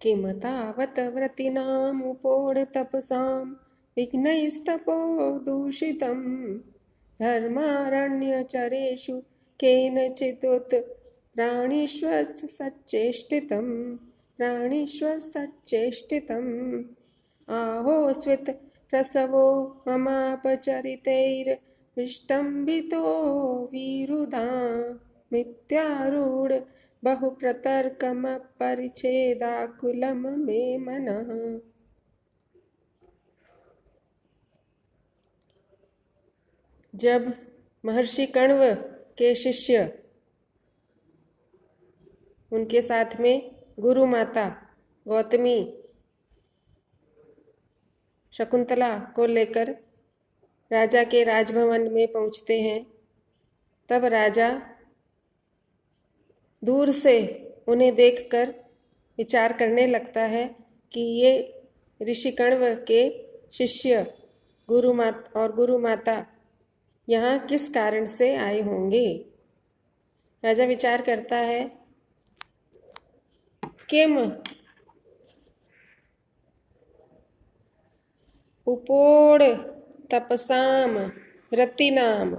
किम तावत् व्रतीनामुपोढतपसां विघ्नैस्तपो दूषितं धर्मारण्यचरेषु केनचिदुत प्राणिष्वसच्चेष्टितम् आहोस्वित् प्रसवो ममापचरितैर्विष्टम्भितो विरुधा मिथ्यारूढ बहुप्रतर्कमपरिच्छेदाकुलं मे मनः। जब महर्षि कण्व के शिष्य उनके साथ में गुरु माता गौतमी शकुंतला को लेकर राजा के राजभवन में पहुंचते हैं, तब राजा दूर से उन्हें देखकर विचार करने लगता है कि ये ऋषि कण्व के शिष्य गुरु माता यहाँ किस कारण से आए होंगे। राजा विचार करता है, किम उपोड़ तपसाम व्रतीनाम,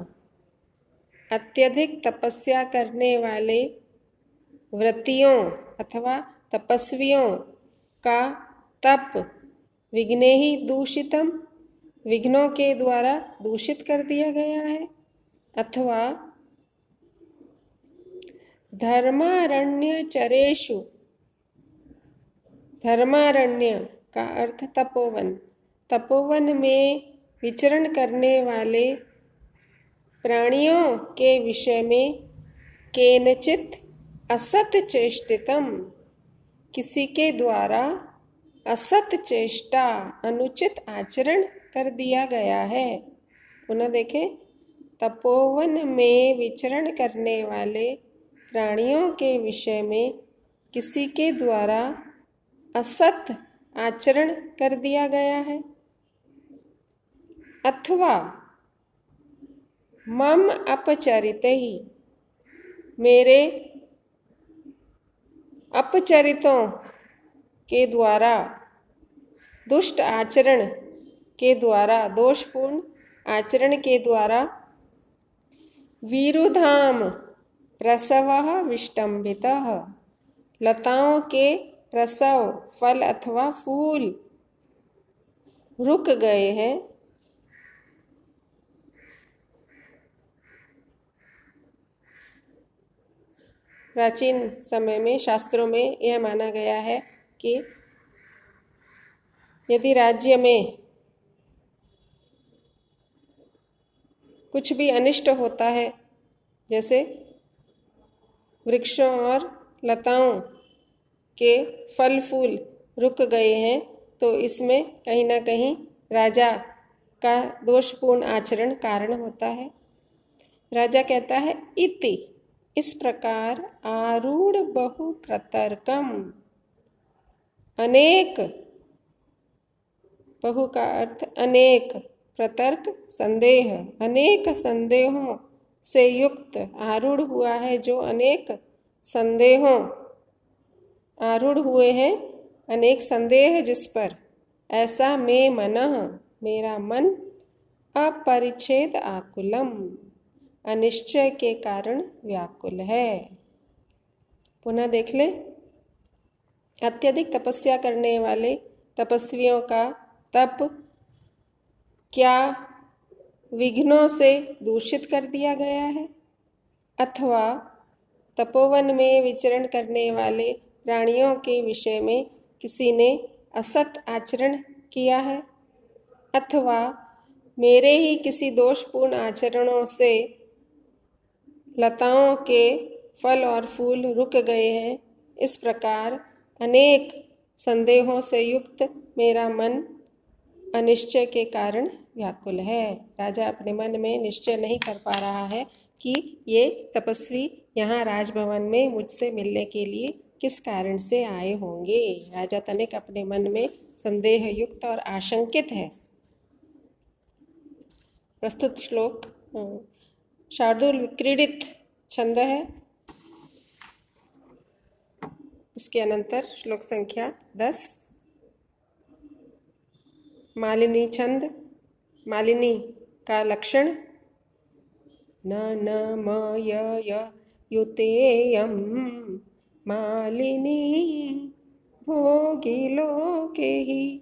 अत्यधिक तपस्या करने वाले व्रतियों अथवा तपस्वियों का तप विघ्नेहि दूषितम, विघ्नों के द्वारा दूषित कर दिया गया है, अथवा धर्मारण्यचरेषु, धर्मारण्य का अर्थ तपोवन, तपोवन में विचरण करने वाले प्राणियों के विषय में केनचित असत चेष्टितम, किसी के द्वारा असत चेष्टा अनुचित आचरण कर दिया गया है। पुनः देखें, तपोवन में विचरण करने वाले प्राणियों के विषय में किसी के द्वारा असत आचरण कर दिया गया है, अथवा मम अपचरितैहि, मेरे अपचरितों के द्वारा, दुष्ट आचरण के द्वारा, दोषपूर्ण आचरण के द्वारा विरुधाम प्रसवः विष्टम्भितः, लताओं के प्रसव फल अथवा फूल रुक गए हैं। प्राचीन समय में शास्त्रों में यह माना गया है कि यदि राज्य में कुछ भी अनिष्ट होता है, जैसे वृक्षों और लताओं के फल फूल रुक गए हैं, तो इसमें कहीं ना कहीं राजा का दोषपूर्ण आचरण कारण होता है। राजा कहता है, इति, इस प्रकार आरूढ़ बहु प्रतर्कम, अनेक, बहु का अर्थ अनेक, प्रतर्क संदेह, अनेक संदेहों से युक्त आरूढ़ हुआ है, जो अनेक संदेहों, आरूढ़ हुए हैं अनेक संदेह जिस पर, ऐसा में मनः, मेरा मन अपरिच्छेद आकुलम, अनिश्चय के कारण व्याकुल है। पुनः देख ले, अत्यधिक तपस्या करने वाले तपस्वियों का तप क्या विघ्नों से दूषित कर दिया गया है, अथवा तपोवन में विचरण करने वाले प्राणियों के विषय में किसी ने असत आचरण किया है, अथवा मेरे ही किसी दोषपूर्ण आचरणों से लताओं के फल और फूल रुक गए हैं। इस प्रकार अनेक संदेहों से युक्त मेरा मन अनिश्चय के कारण व्याकुल है। राजा अपने मन में निश्चय नहीं कर पा रहा है कि ये तपस्वी यहाँ राजभवन में मुझसे मिलने के लिए किस कारण से आए होंगे। राजा तनिक अपने मन में संदेह युक्त और आशंकित है। प्रस्तुत श्लोक शार्दूल क्रीडित छंद है। इसके अनंतर श्लोक संख्या 10। मालिनी छंद। मालिनी का लक्षण न न म य य युतेयं मालिनी भोगी लोके ही।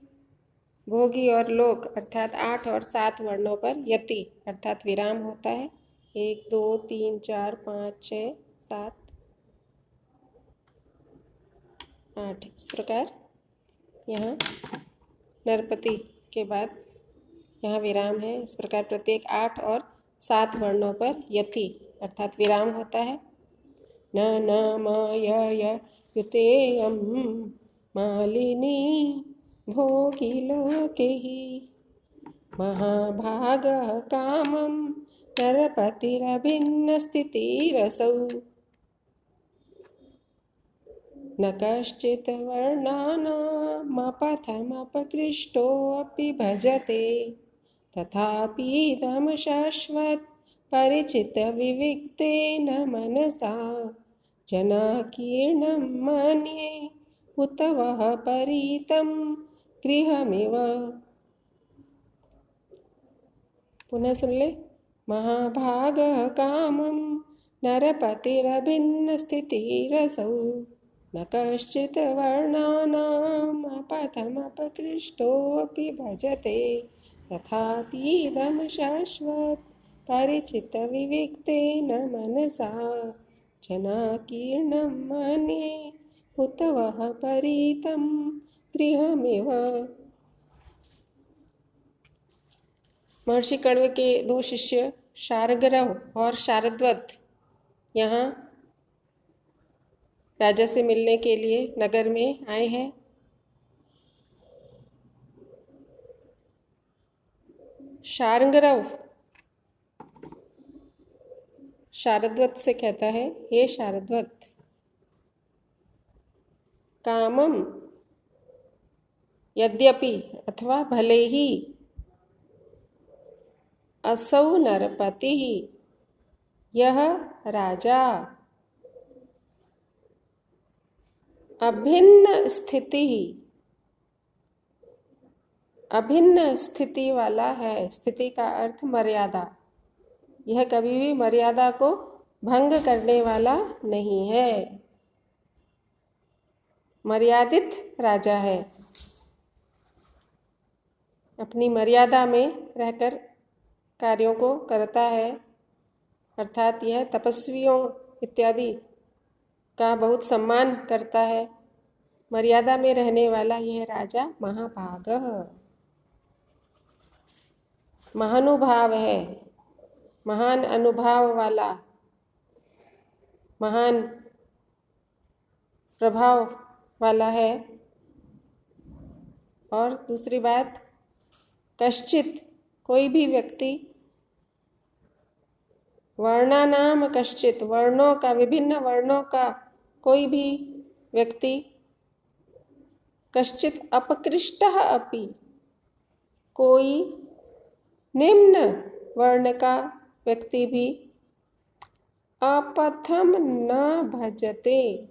भोगी और लोक अर्थात 8 और 7 वर्णों पर यति अर्थात विराम होता है। 1 2 3 4 5 6 7 8 इस प्रकार यहाँ नरपति के बाद यहाँ विराम है। इस प्रकार प्रत्येक 8 और 7 वर्णों पर यति अर्थात विराम होता है। न न म य य युतेयं मालिनी भोगी लोके ही। महाभागः कामं नरपतिरभिन्न स्थितिरसौ न कश्चित् वर्णानामपथमपकृष्टोऽपि भजते तथापीदं शाश्वत परिचितविविक्तेन मनसा जनाकीर्णं मन्ये उत वः परीतं गृहमिव। पुनः सुन ले। महाभागः कामं नरपतिरभिन्न स्थितिरसौ न कश्चित् वर्णानामपथमपकृष्टोऽपि भजते तथापीदं शाश्वत परिचितविविक्तेन मनसा जनाकीर्णं मन्ये उत वः परीतं गृहमिव। महर्षि कण्व के 2 शिष्य शार्ंगरव और शारद्वत यहाँ राजा से मिलने के लिए नगर में आए हैं। शार्ंगरव शारद्वत से कहता है, हे शारद्वत, कामम यद्यपि अथवा भले ही असौ नरपति यह राजा अभिन्न स्थिति वाला है। स्थिति का अर्थ मर्यादा। यह कभी भी मर्यादा को भंग करने वाला नहीं है। मर्यादित राजा है। अपनी मर्यादा में रहकर कार्यों को करता है। अर्थात यह तपस्वियों इत्यादि का बहुत सम्मान करता है। मर्यादा में रहने वाला यह राजा महाभागः महानुभाव है। महान अनुभाव वाला, महान प्रभाव वाला है। और दूसरी बात, कश्चित कोई भी व्यक्ति, वर्णानाम कश्चित वर्णों का, विभिन्न वर्णों का कोई भी व्यक्ति, कश्चित अपकृष्टः अपि कोई निम्न वर्ण का व्यक्ति भी अपथम न भजते।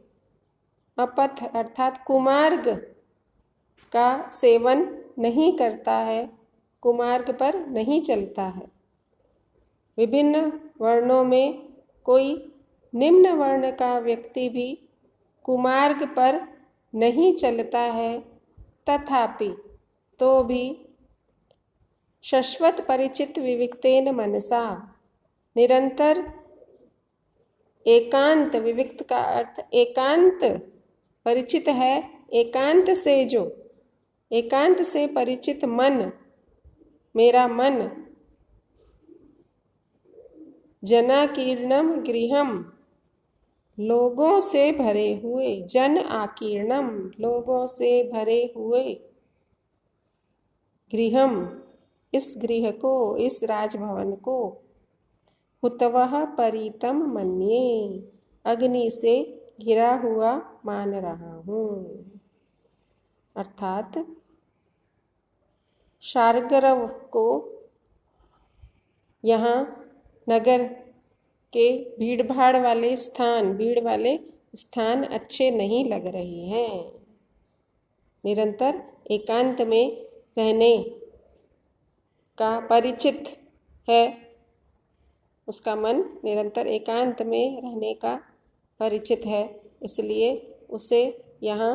अपथ अर्थात कुमार्ग का सेवन नहीं करता है, कुमार्ग पर नहीं चलता है। विभिन्न वर्णों में कोई निम्न वर्ण का व्यक्ति भी कुमार्ग पर नहीं चलता है, तथापि तो भी शाश्वत परिचित विविक्तेन मनसा निरंतर एकांत, विविक्त का अर्थ एकांत, परिचित है एकांत से, जो एकांत से परिचित मन, मेरा मन, जनाकीर्णम गृहम लोगों से भरे हुए, जन आकीर्णम लोगों से भरे हुए, गृहम इस गृह को, इस राजभवन को, हुतवः परीतम मन्ये अग्नि से घिरा हुआ मान रहा हूँ। अर्थात शार्ंगरव को यहाँ नगर के भीड़ भाड़ वाले स्थान, भीड़ वाले स्थान अच्छे नहीं लग रहे हैं। निरंतर एकांत में रहने का परिचित है, उसका मन निरंतर एकांत में रहने का परिचित है, इसलिए उसे यहाँ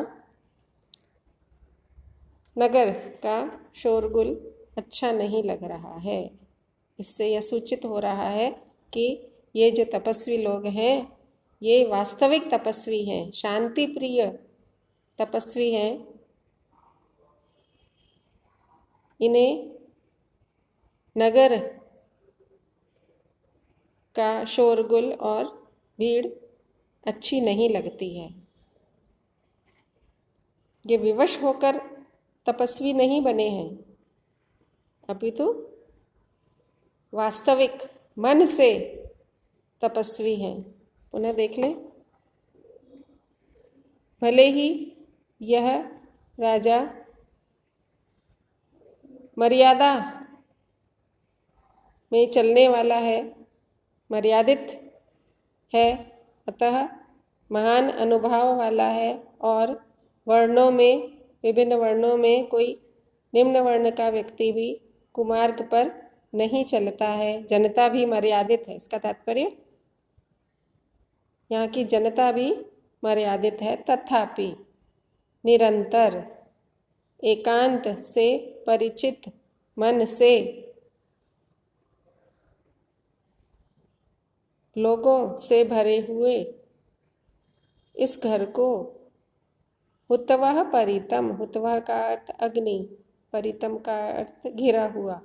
नगर का शोरगुल अच्छा नहीं लग रहा है। इससे यह सूचित हो रहा है कि ये जो तपस्वी लोग हैं ये वास्तविक तपस्वी हैं, शांति प्रिय तपस्वी हैं। इन्हें नगर का शोरगुल और भीड़ अच्छी नहीं लगती है। ये विवश होकर तपस्वी नहीं बने हैं, अभी तो वास्तविक मन से तपस्वी हैं। पुनः देख लें। भले ही यह राजा मर्यादा में चलने वाला है, मर्यादित है, अतः महान अनुभाव वाला है और वर्णों में, विभिन्न वर्णों में कोई निम्न वर्ण का व्यक्ति भी कुमार्ग पर नहीं चलता है। जनता भी मर्यादित है, इसका तात्पर्य यहाँ की जनता भी मर्यादित है। तथापि निरंतर एकांत से परिचित मन से लोगों से भरे हुए इस घर को हुतवह परितम, हुतवह का अर्थ अग्नि, परितम का अर्थ घिरा हुआ,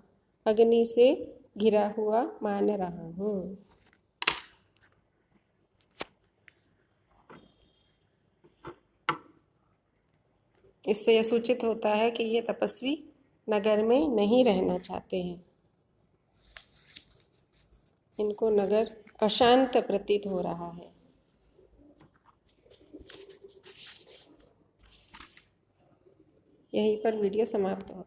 अग्नि से घिरा हुआ मान रहा हूँ। इससे यह सूचित होता है कि ये तपस्वी नगर में नहीं रहना चाहते हैं। इनको नगर अशांत प्रतीत हो रहा है। यहीं पर वीडियो समाप्त हो।